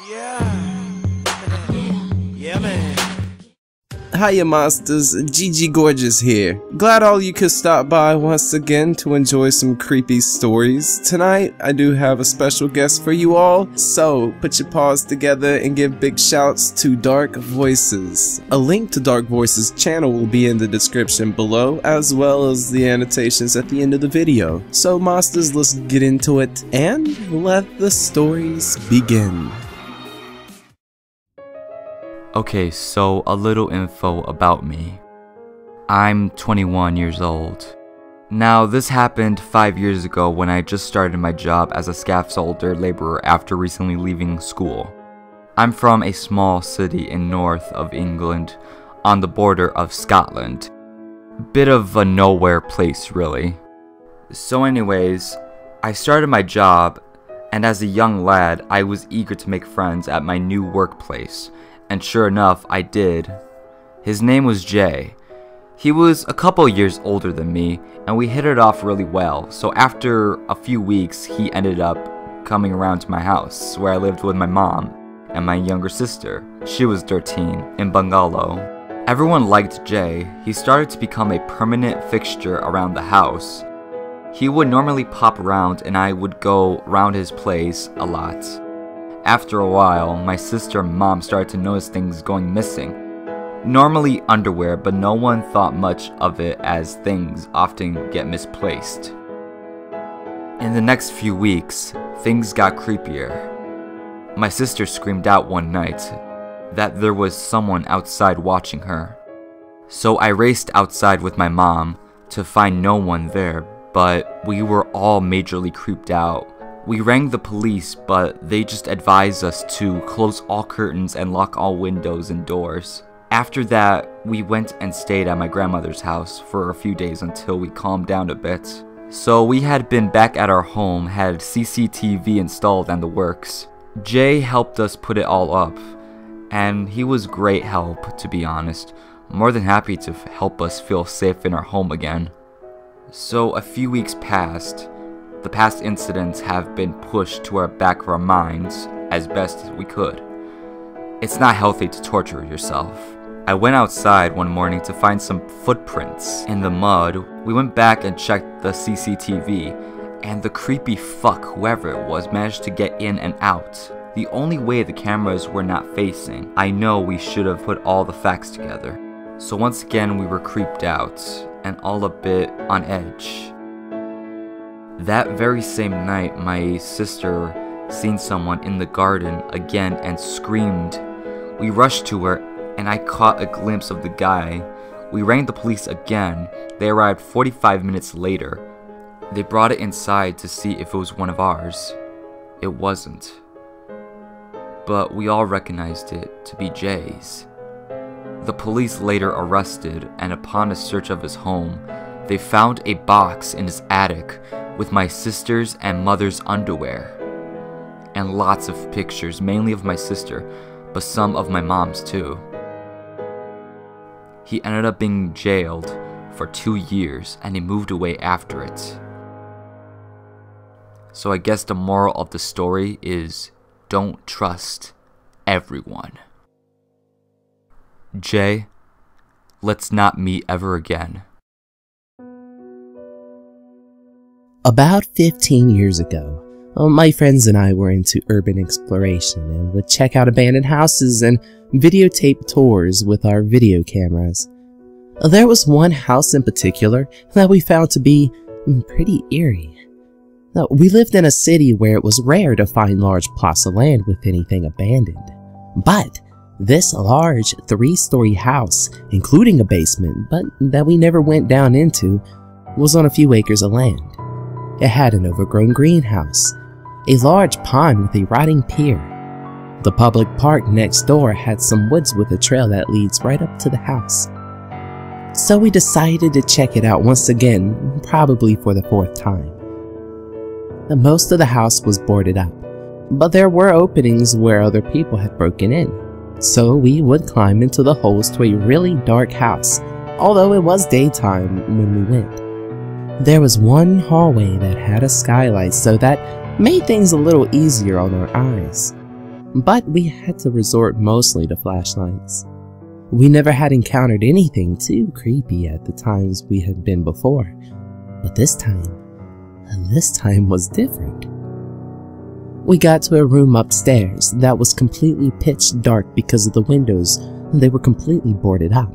Yeah, man. Hiya Monstaz, GG Gorgeous here. Glad all you could stop by once again to enjoy some creepy stories. Tonight, I do have a special guest for you all, so put your paws together and give big shouts to Dark Voices. A link to Dark Voices' channel will be in the description below, as well as the annotations at the end of the video. So Monsters, let's get into it, and let the stories begin. Okay, so a little info about me. I'm 21 years old. Now, this happened 5 years ago when I just started my job as a scaffolder laborer after recently leaving school. I'm from a small city in north of England, on the border of Scotland. Bit of a nowhere place, really. So anyways, I started my job, and as a young lad, I was eager to make friends at my new workplace. And sure enough, I did. His name was Jay. He was a couple years older than me, and we hit it off really well, so after a few weeks, he ended up coming around to my house, where I lived with my mom and my younger sister. She was 13, in Bungalow. Everyone liked Jay. He started to become a permanent fixture around the house. He would normally pop around, and I would go around his place a lot. After a while, my sister and mom started to notice things going missing. Normally underwear, but no one thought much of it as things often get misplaced. In the next few weeks, things got creepier. My sister screamed out one night that there was someone outside watching her. So I raced outside with my mom to find no one there, but we were all majorly creeped out. We rang the police, but they just advised us to close all curtains and lock all windows and doors. After that, we went and stayed at my grandmother's house for a few days until we calmed down a bit. So we had been back at our home, had CCTV installed and the works. Jay helped us put it all up, and he was great help, to be honest. More than happy to help us feel safe in our home again. So a few weeks passed. The past incidents have been pushed to our back of our minds as best as we could. It's not healthy to torture yourself. I went outside one morning to find some footprints in the mud. We went back and checked the CCTV, and the creepy fuck, whoever it was, managed to get in and out. The only way the cameras were not facing. I know we should have put all the facts together. So once again we were creeped out, and all a bit on edge. That very same night, my sister seen someone in the garden again and screamed. We rushed to her, and I caught a glimpse of the guy. We rang the police again. They arrived 45 minutes later. They brought it inside to see if it was one of ours. It wasn't. But we all recognized it to be Jay's. The police later arrested, and upon a search of his home, they found a box in his attic with my sister's and mother's underwear, and lots of pictures, mainly of my sister, but some of my mom's too. He ended up being jailed for 2 years, and he moved away after it. So I guess the moral of the story is, don't trust everyone. Jay, let's not meet ever again. About 15 years ago, my friends and I were into urban exploration and would check out abandoned houses and videotape tours with our video cameras. There was one house in particular that we found to be pretty eerie. We lived in a city where it was rare to find large plots of land with anything abandoned. But this large 3-story house, including a basement, but that we never went down into, was on a few acres of land. It had an overgrown greenhouse, a large pond with a rotting pier. The public park next door had some woods with a trail that leads right up to the house. So we decided to check it out once again, probably for the 4th time. Most of the house was boarded up, but there were openings where other people had broken in. So we would climb into the holes to a really dark house, although it was daytime when we went. There was one hallway that had a skylight, so that made things a little easier on our eyes. but we had to resort mostly to flashlights. We never had encountered anything too creepy at the times we had been before, but this time was different. We got to a room upstairs that was completely pitch dark because of the windows. They were completely boarded up.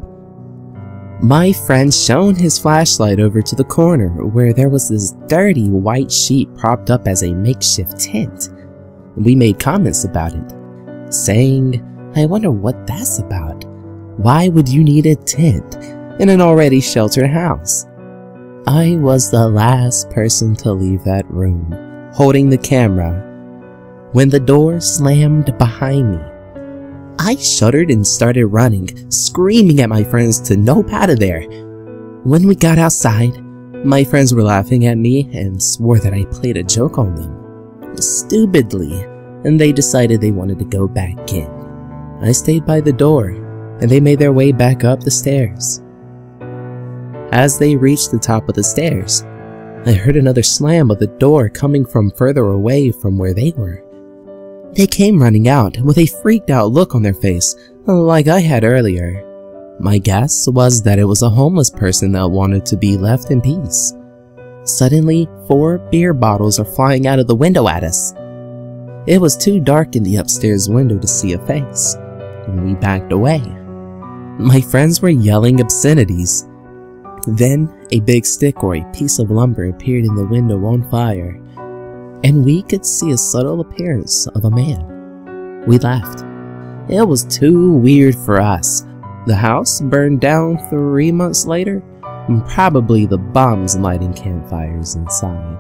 My friend shone his flashlight over to the corner where there was this dirty white sheet propped up as a makeshift tent. We made comments about it, saying, "I wonder what that's about. Why would you need a tent in an already sheltered house?" I was the last person to leave that room, holding the camera, when the door slammed behind me. I shuddered and started running, screaming at my friends to nope out of there. When we got outside, my friends were laughing at me and swore that I played a joke on them, stupidly, and they decided they wanted to go back in. I stayed by the door, and they made their way back up the stairs. As they reached the top of the stairs, I heard another slam of the door coming from further away from where they were. They came running out with a freaked out look on their face, like I had earlier. My guess was that it was a homeless person that wanted to be left in peace. Suddenly, 4 beer bottles are flying out of the window at us. It was too dark in the upstairs window to see a face, and we backed away. My friends were yelling obscenities. Then, a big stick or a piece of lumber appeared in the window on fire, and we could see a subtle appearance of a man. We laughed. It was too weird for us. The house burned down 3 months later, and probably the bums lighting campfires inside.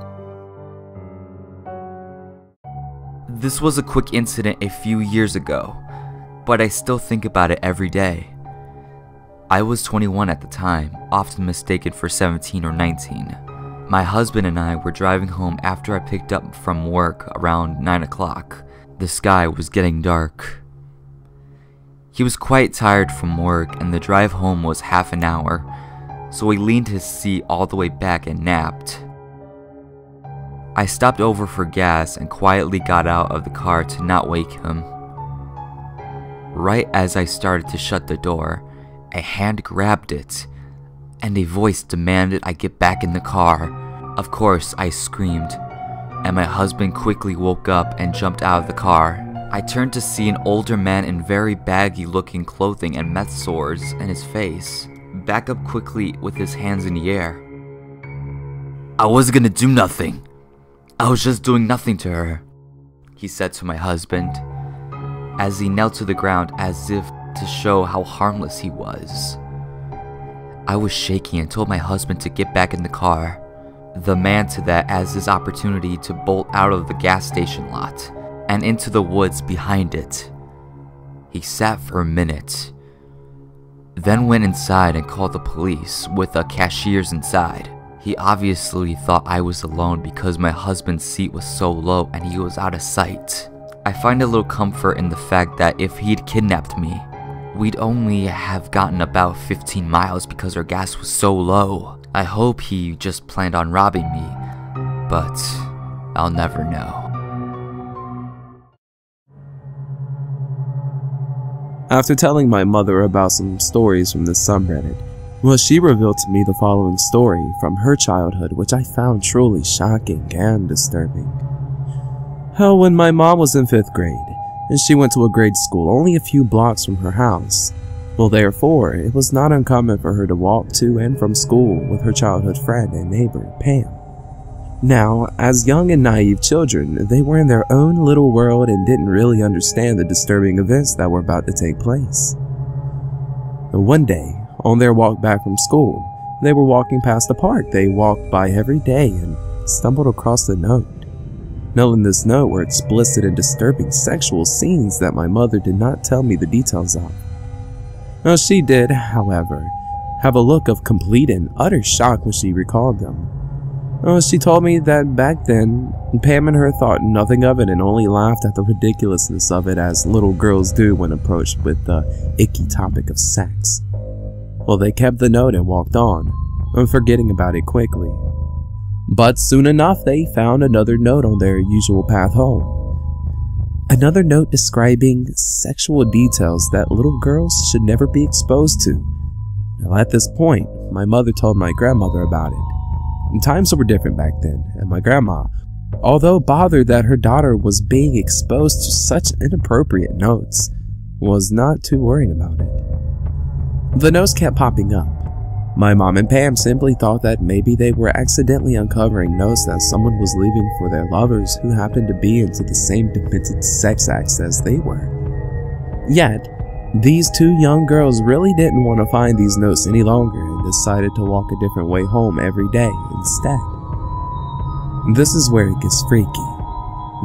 This was a quick incident a few years ago, but I still think about it every day. I was 21 at the time, often mistaken for 17 or 19. My husband and I were driving home after I picked up from work around 9 o'clock. The sky was getting dark. He was quite tired from work and the drive home was half an hour, so he leaned his seat all the way back and napped. I stopped over for gas and quietly got out of the car to not wake him. Right as I started to shut the door, a hand grabbed it, and a voice demanded I get back in the car. Of course, I screamed, and my husband quickly woke up and jumped out of the car. I turned to see an older man in very baggy-looking clothing and meth sores in his face, back up quickly with his hands in the air. "I wasn't gonna do nothing. I was just doing nothing to her," he said to my husband, as he knelt to the ground as if to show how harmless he was. I was shaking and told my husband to get back in the car. The man to that as his opportunity to bolt out of the gas station lot and into the woods behind it. He sat for a minute, then went inside and called the police with the cashiers inside. He obviously thought I was alone because my husband's seat was so low and he was out of sight. I find a little comfort in the fact that if he'd kidnapped me, we'd only have gotten about 15 miles because our gas was so low. I hope he just planned on robbing me, but I'll never know. After telling my mother about some stories from this subreddit, well, she revealed to me the following story from her childhood, which I found truly shocking and disturbing. How when my mom was in 5th grade, and she went to a grade school only a few blocks from her house. Well, therefore, it was not uncommon for her to walk to and from school with her childhood friend and neighbor, Pam. Now, as young and naive children, they were in their own little world and didn't really understand the disturbing events that were about to take place. One day, on their walk back from school, they were walking past a park they walked by every day and stumbled across a note. In this note were explicit and disturbing sexual scenes that my mother did not tell me the details of. Now, she did, however, have a look of complete and utter shock when she recalled them. She told me that back then, Pam and her thought nothing of it and only laughed at the ridiculousness of it as little girls do when approached with the icky topic of sex. Well, they kept the note and walked on, forgetting about it quickly. But soon enough, they found another note on their usual path home. Another note describing sexual details that little girls should never be exposed to. Now, at this point, my mother told my grandmother about it. And times were different back then, and my grandma, although bothered that her daughter was being exposed to such inappropriate notes, was not too worried about it. The notes kept popping up. My mom and Pam simply thought that maybe they were accidentally uncovering notes that someone was leaving for their lovers who happened to be into the same demented sex acts as they were. Yet, these two young girls really didn't want to find these notes any longer and decided to walk a different way home every day instead. This is where it gets freaky.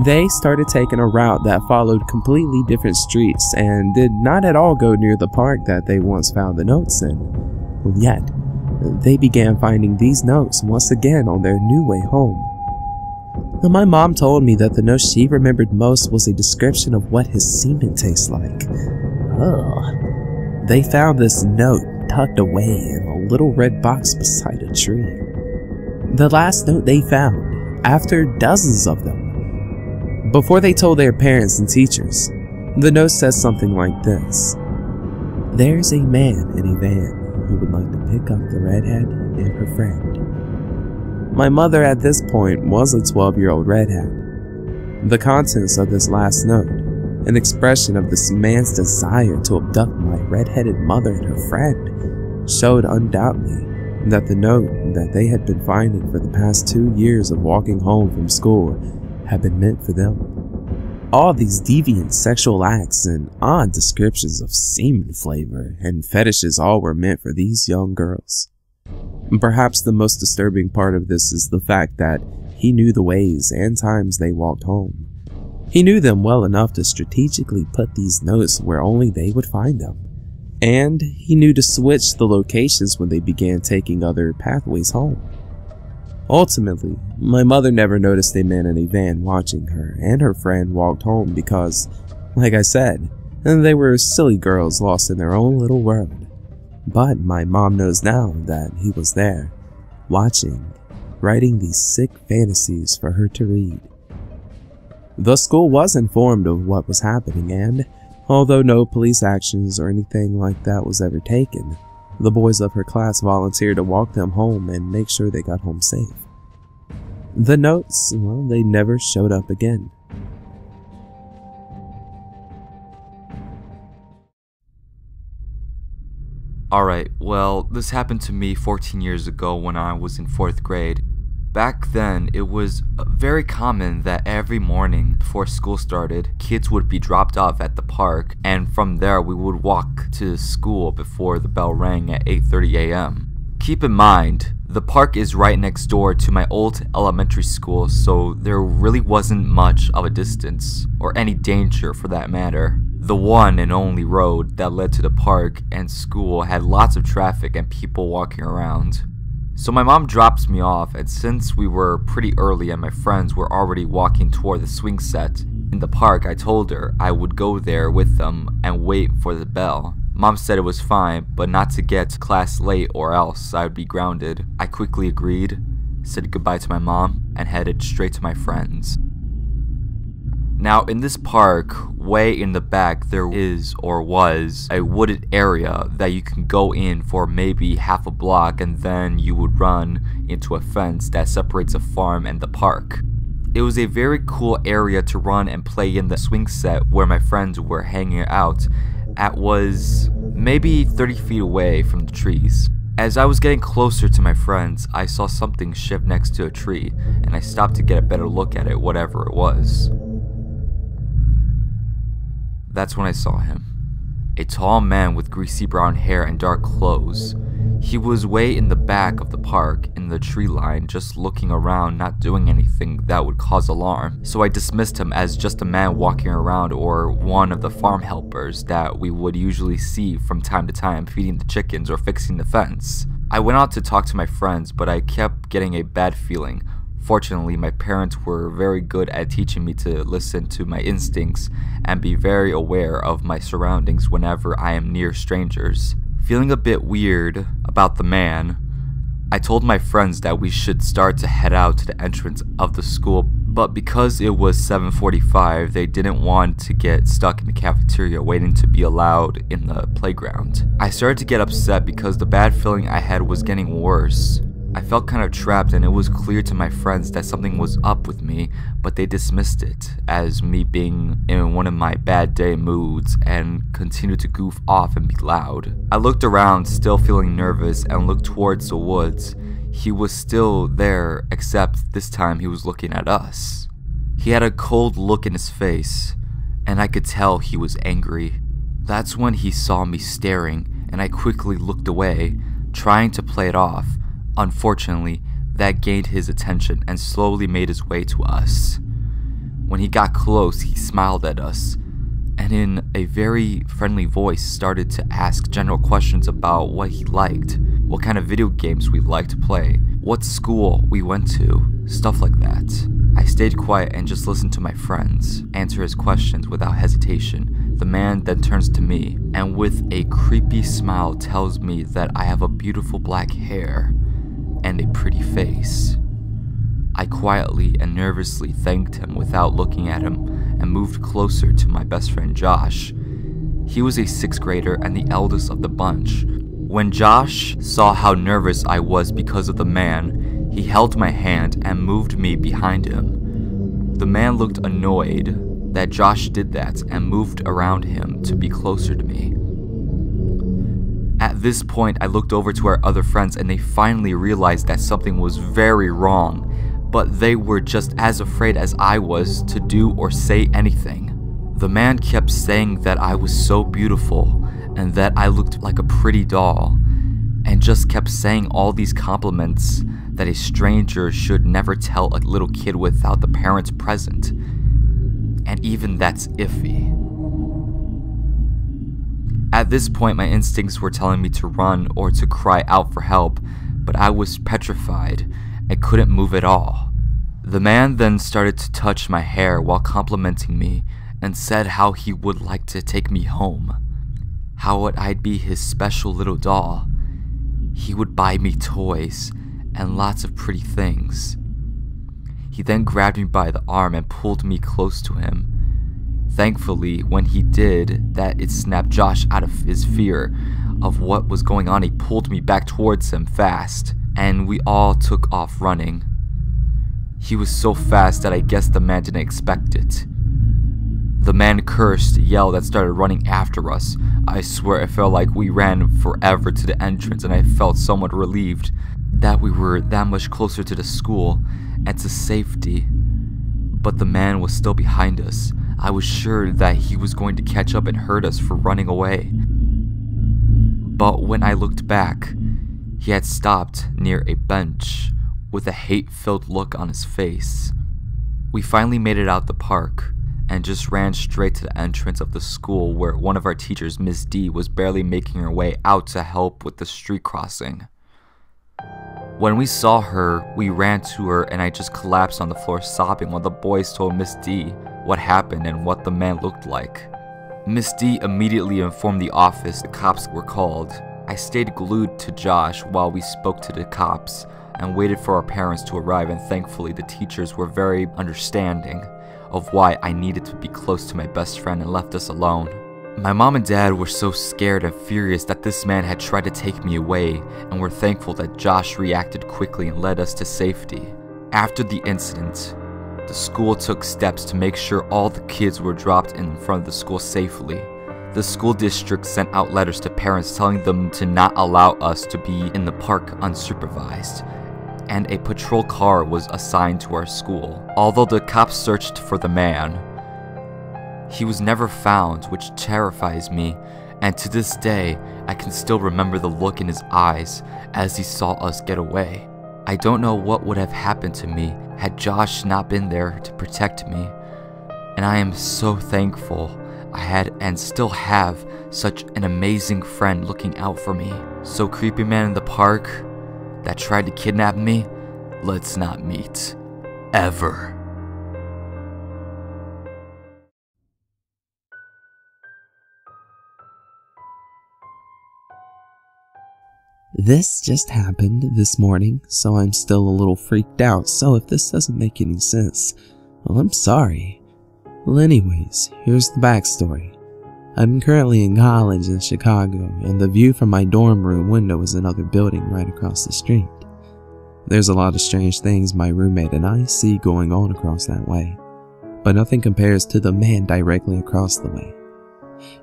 They started taking a route that followed completely different streets and did not at all go near the park that they once found the notes in. Yet, they began finding these notes once again on their new way home. Now, my mom told me that the note she remembered most was a description of what his semen tastes like. Ugh. They found this note tucked away in a little red box beside a tree. The last note they found, after dozens of them, before they told their parents and teachers, the note says something like this: "There's a man in a van who would like to pick up the redhead and her friend." My mother at this point was a 12-year-old redhead. The contents of this last note, an expression of this man's desire to abduct my redheaded mother and her friend, showed undoubtedly that the note that they had been finding for the past 2 years of walking home from school had been meant for them. All these deviant sexual acts and odd descriptions of semen flavor and fetishes all were meant for these young girls. Perhaps the most disturbing part of this is the fact that he knew the ways and times they walked home. He knew them well enough to strategically put these notes where only they would find them. And he knew to switch the locations when they began taking other pathways home. Ultimately, my mother never noticed a man in a van watching her and her friend walked home because, like I said, they were silly girls lost in their own little world. But my mom knows now that he was there, watching, writing these sick fantasies for her to read. The school was informed of what was happening, and although no police actions or anything like that was ever taken, the boys of her class volunteered to walk them home and make sure they got home safe. The notes, well, they never showed up again. Alright, well, this happened to me 14 years ago when I was in 4th grade. Back then, it was very common that every morning before school started, kids would be dropped off at the park, and from there we would walk to school before the bell rang at 8:30 a.m. Keep in mind, the park is right next door to my old elementary school, so there really wasn't much of a distance, or any danger for that matter. The one and only road that led to the park and school had lots of traffic and people walking around. So my mom drops me off, and since we were pretty early and my friends were already walking toward the swing set in the park, I told her I would go there with them and wait for the bell. Mom said it was fine, but not to get to class late or else I would be grounded. I quickly agreed, said goodbye to my mom, and headed straight to my friends. Now, in this park, way in the back, there is, or was, a wooded area that you can go in for maybe half a block, and then you would run into a fence that separates a farm and the park. It was a very cool area to run and play in. The swing set where my friends were hanging out at was maybe 30 feet away from the trees. As I was getting closer to my friends, I saw something shift next to a tree, and I stopped to get a better look at it, whatever it was. That's when I saw him. A tall man with greasy brown hair and dark clothes. He was way in the back of the park, in the tree line, just looking around, not doing anything that would cause alarm. So I dismissed him as just a man walking around, or one of the farm helpers that we would usually see from time to time feeding the chickens or fixing the fence. I went out to talk to my friends, but I kept getting a bad feeling. Fortunately, my parents were very good at teaching me to listen to my instincts and be very aware of my surroundings whenever I am near strangers. Feeling a bit weird about the man, I told my friends that we should start to head out to the entrance of the school, But because it was 7:45, they didn't want to get stuck in the cafeteria waiting to be allowed in the playground. I started to get upset because the bad feeling I had was getting worse. I felt kind of trapped, and it was clear to my friends that something was up with me, but they dismissed it as me being in one of my bad day moods and continued to goof off and be loud. I looked around, still feeling nervous, and looked towards the woods. He was still there, except this time he was looking at us. He had a cold look in his face, and I could tell he was angry. That's when he saw me staring, and I quickly looked away, trying to play it off. Unfortunately, that gained his attention and slowly made his way to us. When he got close, he smiled at us, and in a very friendly voice started to ask general questions about what he liked, what kind of video games we liked to play, what school we went to, stuff like that. I stayed quiet and just listened to my friends answer his questions without hesitation. The man then turns to me, and with a creepy smile tells me that I have a beautiful black hair and a pretty face. I quietly and nervously thanked him without looking at him and moved closer to my best friend Josh. He was a 6th grader and the eldest of the bunch. When Josh saw how nervous I was because of the man, he held my hand and moved me behind him. The man looked annoyed that Josh did that and moved around him to be closer to me. At this point, I looked over to our other friends and they finally realized that something was very wrong, but they were just as afraid as I was to do or say anything. The man kept saying that I was so beautiful and that I looked like a pretty doll, and just kept saying all these compliments that a stranger should never tell a little kid without the parents present, and even that's iffy. At this point, my instincts were telling me to run or to cry out for help, but I was petrified and couldn't move at all. The man then started to touch my hair while complimenting me and said how he would like to take me home, how I'd be his special little doll. He would buy me toys and lots of pretty things. He then grabbed me by the arm and pulled me close to him. Thankfully, when he did that, it snapped Josh out of his fear of what was going on. He pulled me back towards him fast, and we all took off running. He was so fast that I guess the man didn't expect it. The man cursed, yelled, and started running after us. I swear it felt like we ran forever to the entrance, and I felt somewhat relieved that we were that much closer to the school and to safety. But the man was still behind us. I was sure that he was going to catch up and hurt us for running away. But when I looked back, he had stopped near a bench with a hate-filled look on his face. We finally made it out the park and just ran straight to the entrance of the school where one of our teachers, Miss D, was barely making her way out to help with the street crossing. When we saw her, we ran to her and I just collapsed on the floor sobbing while the boys told Miss D what happened and what the man looked like. Miss D immediately informed the office the cops were called. I stayed glued to Josh while we spoke to the cops and waited for our parents to arrive, and thankfully the teachers were very understanding of why I needed to be close to my best friend and left us alone. My mom and dad were so scared and furious that this man had tried to take me away, and were thankful that Josh reacted quickly and led us to safety. After the incident, the school took steps to make sure all the kids were dropped in front of the school safely. The school district sent out letters to parents telling them to not allow us to be in the park unsupervised, and a patrol car was assigned to our school. Although the cops searched for the man, he was never found, which terrifies me, and to this day, I can still remember the look in his eyes as he saw us get away. I don't know what would have happened to me had Josh not been there to protect me, and I am so thankful I had and still have such an amazing friend looking out for me. So creepy man in the park that tried to kidnap me, let's not meet. Ever. This just happened this morning, so I'm still a little freaked out, so if this doesn't make any sense, Well, I'm sorry. Well, anyways, here's the backstory. I'm currently in college in Chicago, and the view from my dorm room window is another building right across the street. There's a lot of strange things my roommate and I see going on across that way, but nothing compares to the man directly across the way.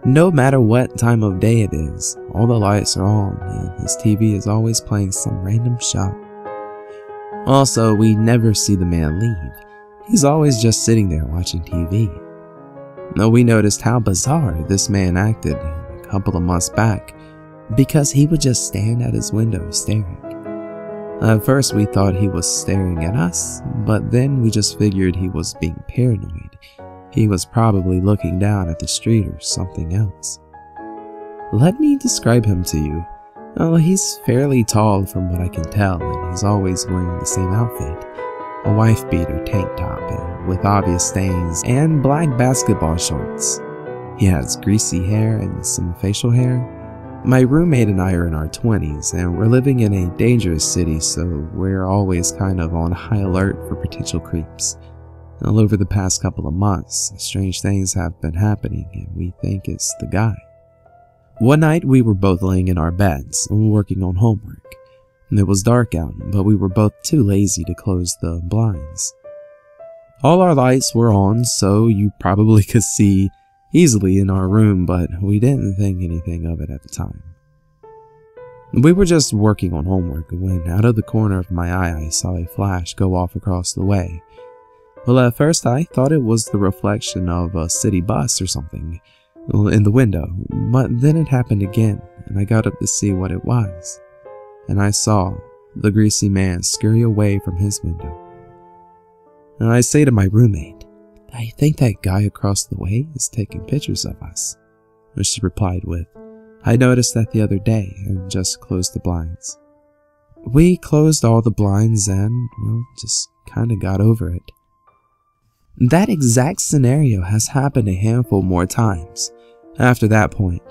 No matter what time of day it is, all the lights are on and his TV is always playing some random show. Also, we never see the man leave. He's always just sitting there watching TV. Now, we noticed how bizarre this man acted a couple of months back because he would just stand at his window staring. At first we thought he was staring at us, but then we just figured he was being paranoid. He was probably looking down at the street or something else. Let me describe him to you. Well, he's fairly tall from what I can tell, and he's always wearing the same outfit. A wife beater tank top with obvious stains and black basketball shorts. He has greasy hair and some facial hair. My roommate and I are in our 20s, and we're living in a dangerous city, so we're always kind of on high alert for potential creeps. All over the past couple of months, strange things have been happening, and we think it's the guy. One night, we were both laying in our beds, working on homework. It was dark out, but we were both too lazy to close the blinds. All our lights were on, so you probably could see easily in our room, but we didn't think anything of it at the time. We were just working on homework when out of the corner of my eye I saw a flash go off across the way. Well, at first I thought it was the reflection of a city bus or something in the window, but then it happened again and I got up to see what it was, and I saw the greasy man scurry away from his window. And I say to my roommate, I think that guy across the way is taking pictures of us. And she replied with, I noticed that the other day and just closed the blinds. We closed all the blinds and, well, just kinda got over it. That exact scenario has happened a handful more times. After that point,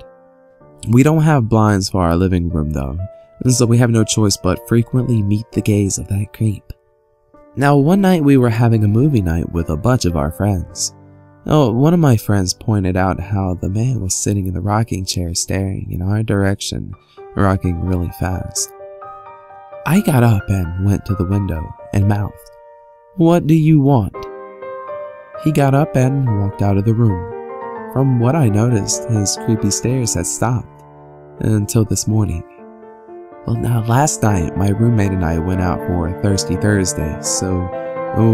we don't have blinds for our living room though, and so we have no choice but frequently meet the gaze of that creep. Now, one night we were having a movie night with a bunch of our friends. One of my friends pointed out how the man was sitting in the rocking chair staring in our direction, rocking really fast. I got up and went to the window and mouthed, "What do you want?" He got up and walked out of the room. From what I noticed, his creepy stares had stopped until this morning. Well, now last night, my roommate and I went out for a Thirsty Thursday, so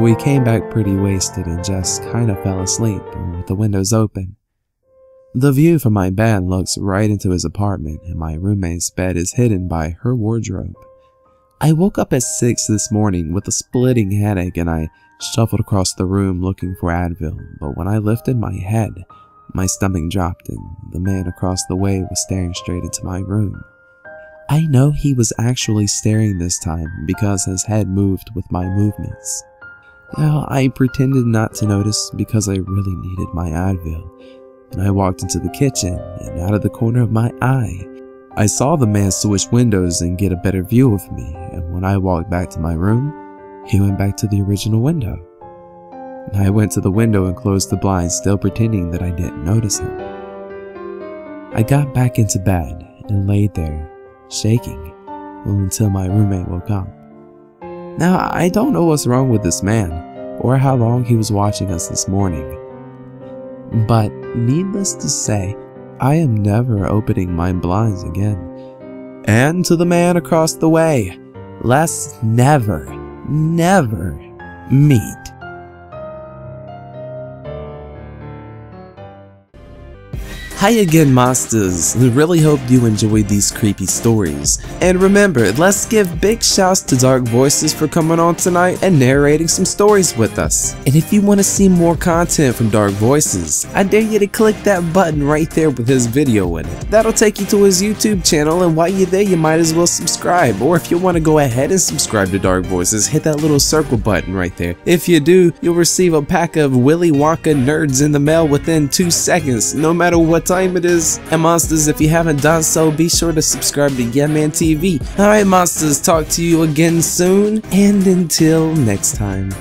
we came back pretty wasted and just kind of fell asleep with the windows open. The view from my bed looks right into his apartment, and my roommate's bed is hidden by her wardrobe. I woke up at 6 this morning with a splitting headache, and I shuffled across the room looking for Advil, but when I lifted my head, my stomach dropped and the man across the way was staring straight into my room. I know he was actually staring this time because his head moved with my movements. Now, I pretended not to notice because I really needed my Advil, and I walked into the kitchen, and out of the corner of my eye, I saw the man switch windows and get a better view of me, and when I walked back to my room, he went back to the original window. I went to the window and closed the blinds, still pretending that I didn't notice him. I got back into bed and laid there, shaking, until my roommate woke up. Now, I don't know what's wrong with this man, or how long he was watching us this morning. But, needless to say, I am never opening my blinds again. And to the man across the way, let's never meet. Hi again, Monstaz. We really hope you enjoyed these creepy stories. And remember, let's give big shouts to Dark Voices for coming on tonight and narrating some stories with us. And if you want to see more content from Dark Voices, I dare you to click that button right there with his video in it. That'll take you to his YouTube channel, and while you're there, you might as well subscribe. Or if you want to go ahead and subscribe to Dark Voices, hit that little circle button right there. If you do, you'll receive a pack of Willy Wonka nerds in the mail within 2 seconds, no matter what time it is. And Monstaz, if you haven't done so, be sure to subscribe to Yeah Man TV. Alright, Monstaz, talk to you again soon, and until next time.